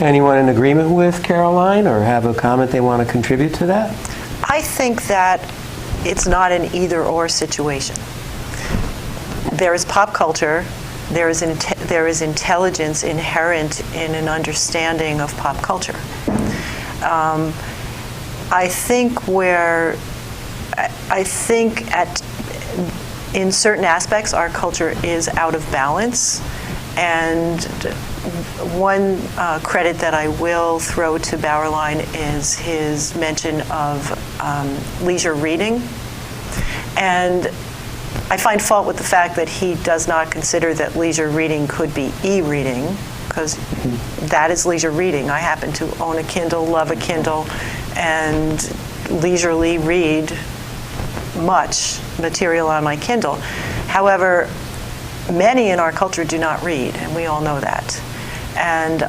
Anyone in agreement with Caroline or have a comment they want to contribute to that? I think that it's not an either-or situation. There is pop culture, there is intelligence inherent in an understanding of pop culture. I think in certain aspects our culture is out of balance, and one credit that I will throw to Bauerlein is his mention of leisure reading. And I find fault with the fact that he does not consider that leisure reading could be e-reading, because that is leisure reading. I happen to own a Kindle, love a Kindle, and leisurely read much material on my Kindle. However, many in our culture do not read, and we all know that. And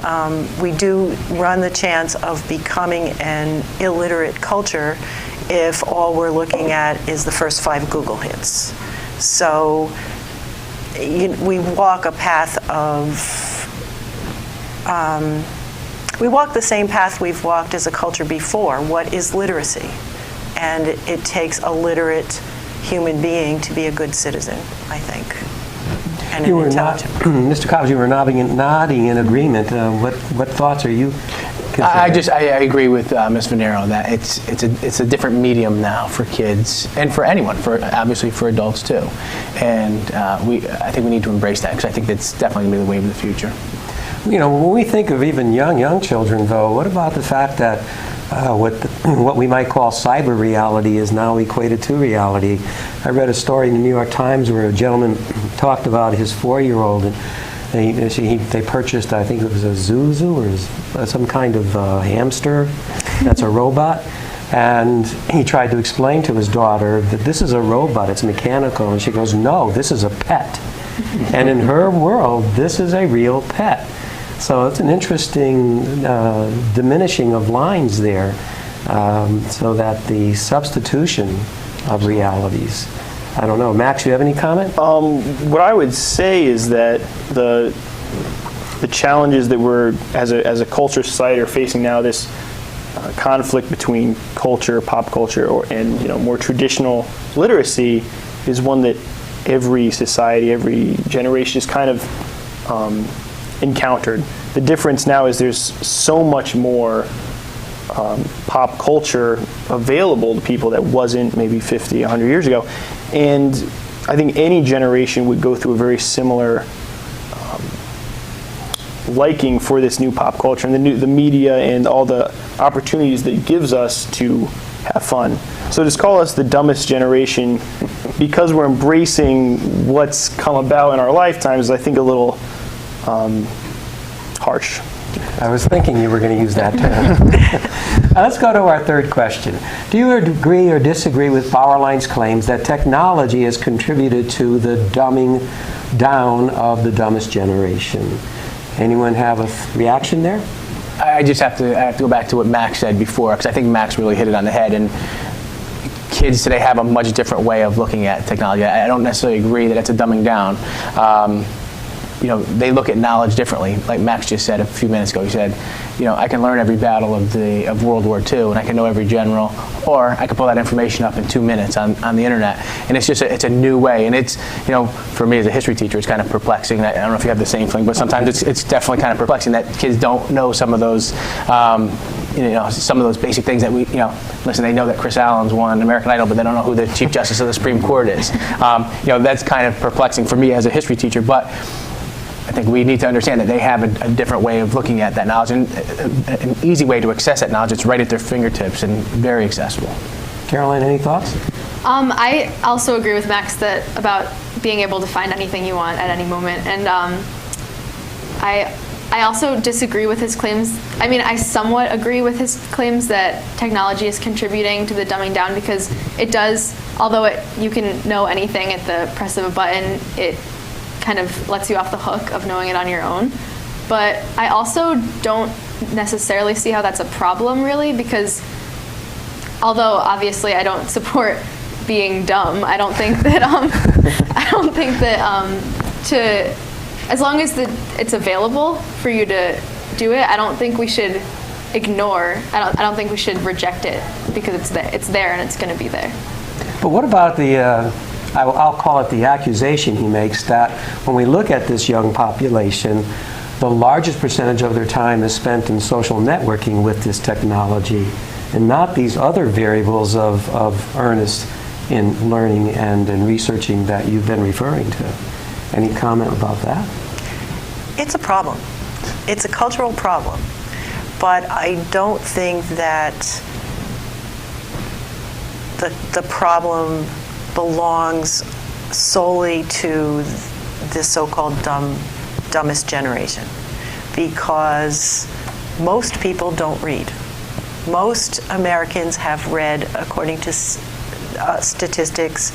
we do run the chance of becoming an illiterate culture if all we're looking at is the first 5 Google hits. So we walk a path we walk the same path we've walked as a culture before. What is literacy? And it takes a literate human being to be a good citizen, I think. And You an were not, intelligent. Mr. Cobbs, you were nodding in agreement. What thoughts are you considering? I agree with Ms. Venero that it's a different medium now for kids and for anyone, obviously for adults too. And I think we need to embrace that, because I think that's definitely going to be the wave of the future. You know, when we think of even young children, though, what about the fact that what we might call cyber reality is now equated to reality? I read a story in the New York Times where a gentleman talked about his 4-year-old, and they purchased, I think it was a Zuzu or some kind of hamster that's a robot. And he tried to explain to his daughter that this is a robot, it's mechanical. And she goes, no, this is a pet. And in her world, this is a real pet. So it's an interesting diminishing of lines there, so that the substitution of realities. I don't know. Max, you have any comment? What I would say is that the challenges that we're, as a culture society, are facing now, this conflict between culture, pop culture, and more traditional literacy, is one that every society, every generation is kind of encountered. The difference now is there's so much more pop culture available to people that wasn't maybe 50, 100 years ago. And I think any generation would go through a very similar liking for this new pop culture and the media and all the opportunities that it gives us to have fun. So just call us the dumbest generation because we're embracing what's come about in our lifetimes, I think a little harsh. I was thinking you were going to use that term. Let's go to our third question. Do you agree or disagree with Bauerlein's claims that technology has contributed to the dumbing down of the dumbest generation? Anyone have a reaction there? I have to go back to what Max said before, because I think Max really hit it on the head. And kids today have a much different way of looking at technology. I don't necessarily agree that it's a dumbing down. They look at knowledge differently. Like Max just said a few minutes ago, he said, I can learn every battle of World War II, and I can know every general, or I can pull that information up in 2 minutes on the internet. And it's just it's a new way. And it's, for me as a history teacher, it's kind of perplexing. I don't know if you have the same feeling, but sometimes it's definitely kind of perplexing that kids don't know some of those, some of those basic things that we, listen, they know that Chris Allen's won American Idol, but they don't know who the Chief Justice of the Supreme Court is. That's kind of perplexing for me as a history teacher, but I think we need to understand that they have a different way of looking at that knowledge, and an easy way to access that knowledge. It's right at their fingertips and very accessible. Caroline, any thoughts? I also agree with Max about being able to find anything you want at any moment, and I also disagree with his claims. I mean, I somewhat agree with his claims that technology is contributing to the dumbing down, because it does. Although you can know anything at the press of a button, it kind of lets you off the hook of knowing it on your own. But I also don't necessarily see how that's a problem, really, because although obviously I don't support being dumb, I don't think that as long as it's available for you to do it. I don't think we should ignore. I don't think we should reject it because it's there and it's going to be there. But what about I'll call it the accusation he makes that when we look at this young population, the largest percentage of their time is spent in social networking with this technology and not these other variables of earnest in learning and in researching that you've been referring to. Any comment about that? It's a problem. It's a cultural problem. But I don't think that the problem belongs solely to the so-called dumbest generation, because most people don't read. Most Americans have read, according to statistics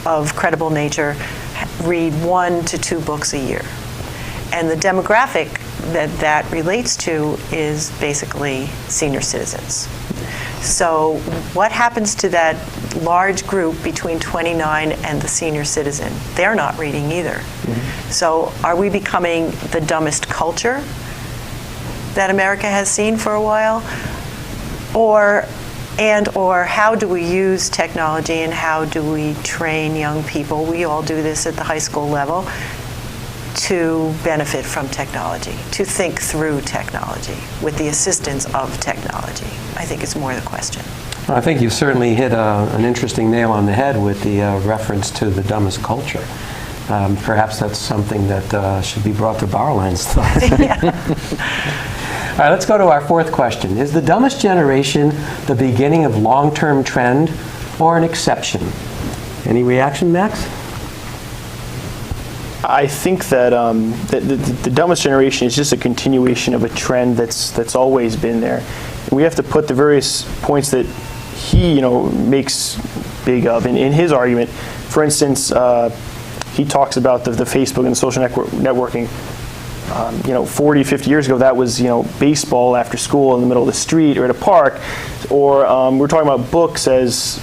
of credible nature, read 1 to 2 books a year. And the demographic that relates to is basically senior citizens. So what happens to that large group between 29 and the senior citizen? They're not reading either. Mm-hmm. So are we becoming the dumbest culture that America has seen for a while? Or how do we use technology and how do we train young people? We all do this at the high school level, to benefit from technology, to think through technology with the assistance of technology. I think it's more the question. I think you certainly hit an interesting nail on the head with the reference to the dumbest culture. Perhaps that's something that should be brought to Bauerlein's thoughts. All right, let's go to our fourth question. Is the dumbest generation the beginning of long-term trend or an exception? Any reaction, Max? I think that the dumbest generation is just a continuation of a trend that's always been there. And we have to put the various points that he makes big of in his argument. For instance, he talks about the Facebook and the social networking. 40, 50 years ago, that was baseball after school in the middle of the street or at a park. Or we're talking about books as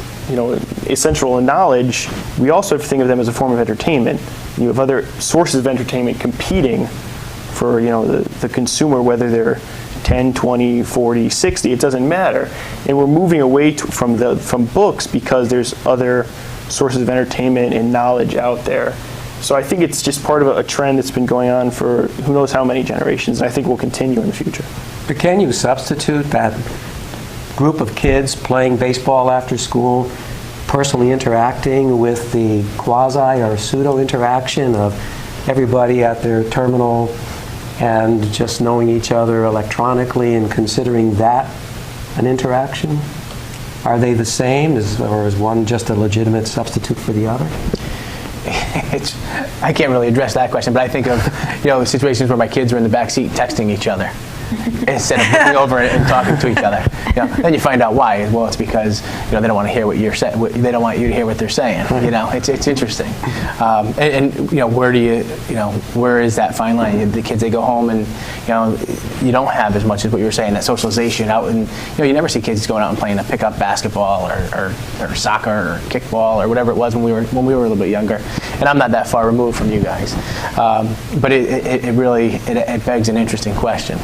essential in knowledge. We also have to think of them as a form of entertainment. You have other sources of entertainment competing for the consumer, whether they're 10, 20, 40, 60, it doesn't matter. And we're moving away from books because there's other sources of entertainment and knowledge out there. So I think it's just part of a trend that's been going on for who knows how many generations, and I think will continue in the future. But can you substitute that group of kids playing baseball after school, personally interacting with the quasi or pseudo interaction of everybody at their terminal and just knowing each other electronically and considering that an interaction? Are they the same, or is one just a legitimate substitute for the other? I can't really address that question, but I think of the situations where my kids are in the back seat texting each other instead of looking over and talking to each other. Then you find out why. Well, it's because they don't want to hear what you're saying. They don't want you to hear what they're saying. It's interesting. And where do where is that fine line? The kids, they go home and you don't have as much as what you were saying, that socialization out, and you never see kids going out and playing a pickup basketball or soccer or kickball or whatever it was when we were a little bit younger. And I'm not that far removed from you guys, but it really begs an interesting question.